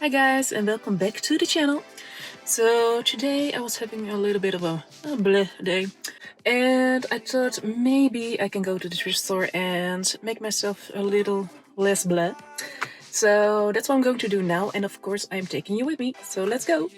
Hi guys, and welcome back to the channel. So today I was having a little bit of a bleh day, and I thought maybe I can go to the thrift store and make myself a little less bleh. So that's what I'm going to do now, and of course I'm taking you with me, so let's go!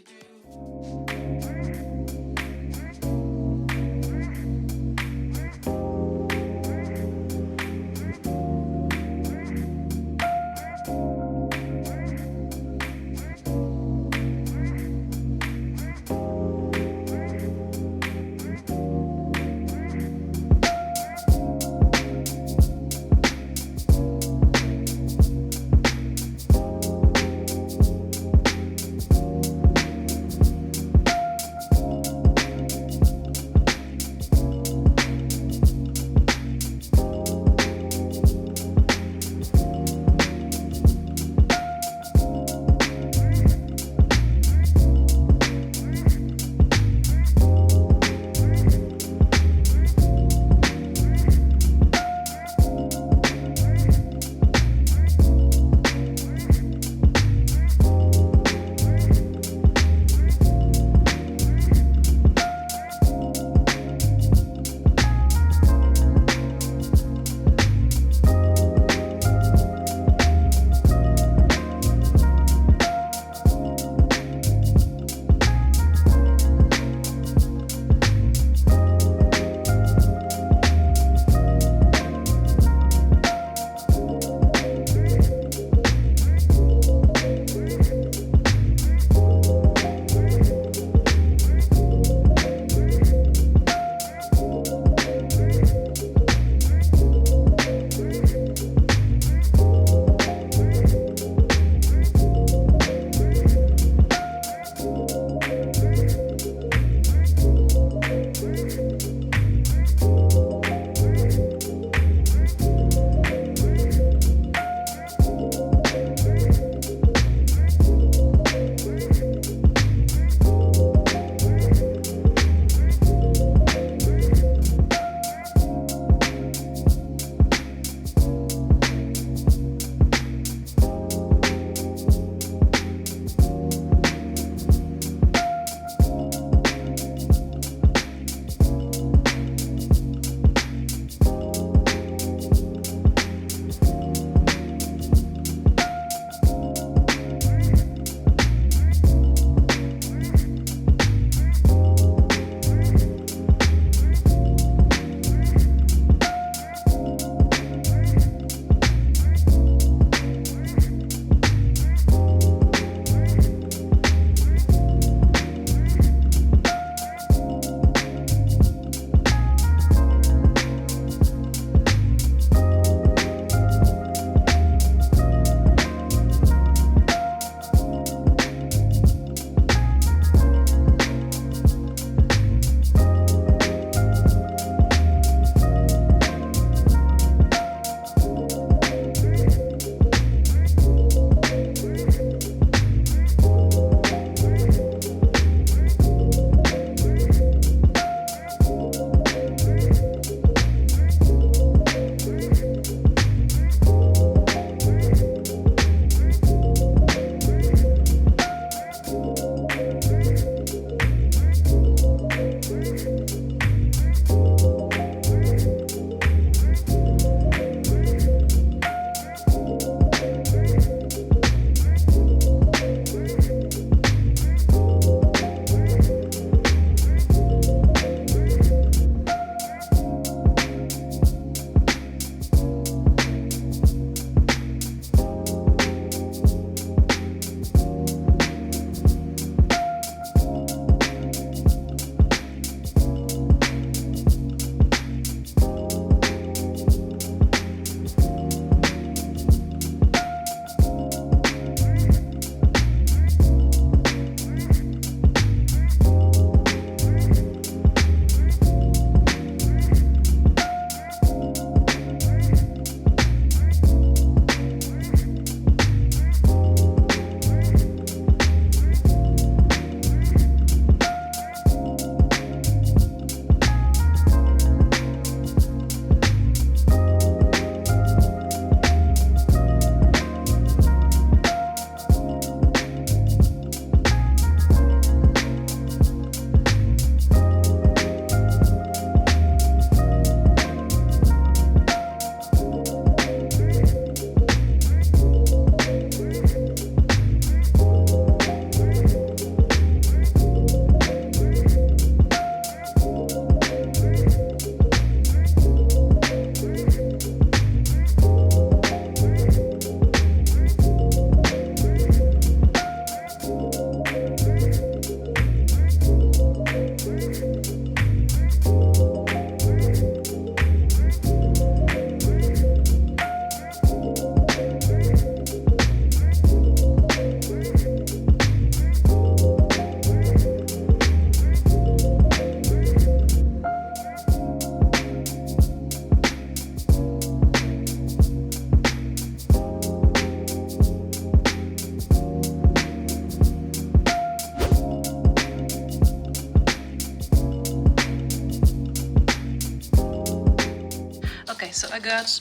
Okay, so I got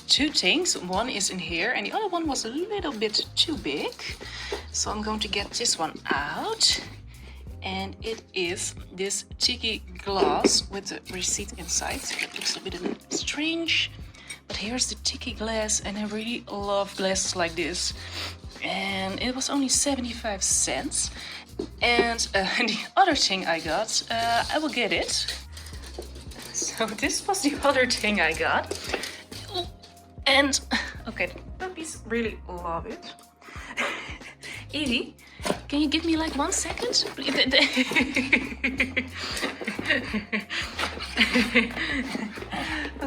two things. One is in here and the other one was a little bit too big. So I'm going to get this one out. And it is this tiki glass with the receipt inside. It looks a bit strange. But here's the tiki glass, and I really love glasses like this. And it was only 75 cents. And the other thing I got, I will get it. So this was the other thing I got. And, okay, the puppies really love it. Edie, can you give me like 1 second?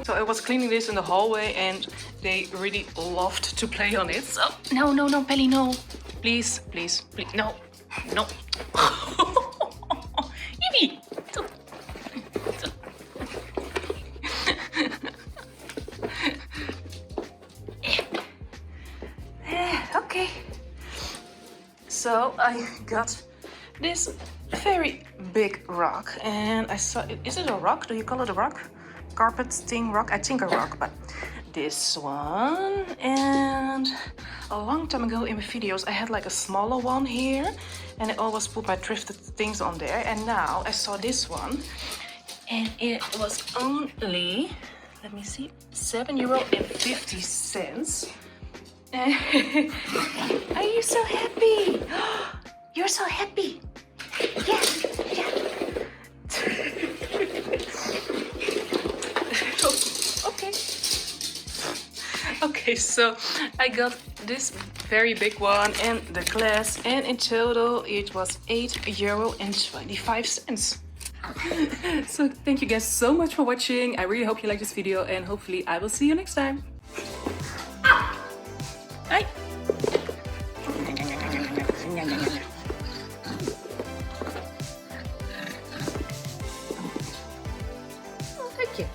So I was cleaning this in the hallway and they really loved to play on it. So no, Pelly, no. Please, no. Evie! Okay. So I got this very big rock and I saw it. Is it a rock? Do you call it a rock? Carpet thing rock? I think a rock, but this one. And a long time ago in my videos I had like a smaller one here and I always put my thrifted things on there, and now I saw this one and it was only, let me see, €7.50. Are you so happy? You're so happy. Yeah. Okay, so I got this very big one and the glass, and in total it was €8.25. So thank you guys so much for watching. I really hope you like this video and hopefully I will see you next time. Bye. Oh, thank you.